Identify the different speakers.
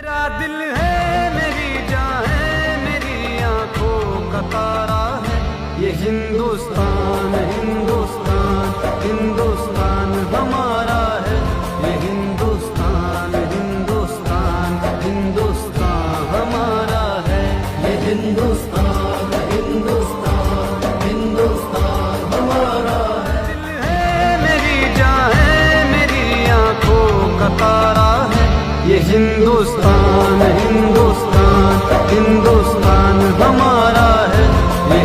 Speaker 1: मेरा दिल है, मेरी जान है, मेरी आंखों का तारा है। ये हिंदुस्तान हिंदुस्तान हिंदुस्तान हमारा है। ये हिंदुस्तान हिंदुस्तान हिंदुस्तान हमारा है। ये हिंदुस्तान हिंदुस्तान हिंदुस्तान हमारा है। दिल है, मेरी जान है, मेरी आंखों का तारा है। ये हिंदुस्तान हिंदुस्तान हिंदुस्तान हमारा है। ये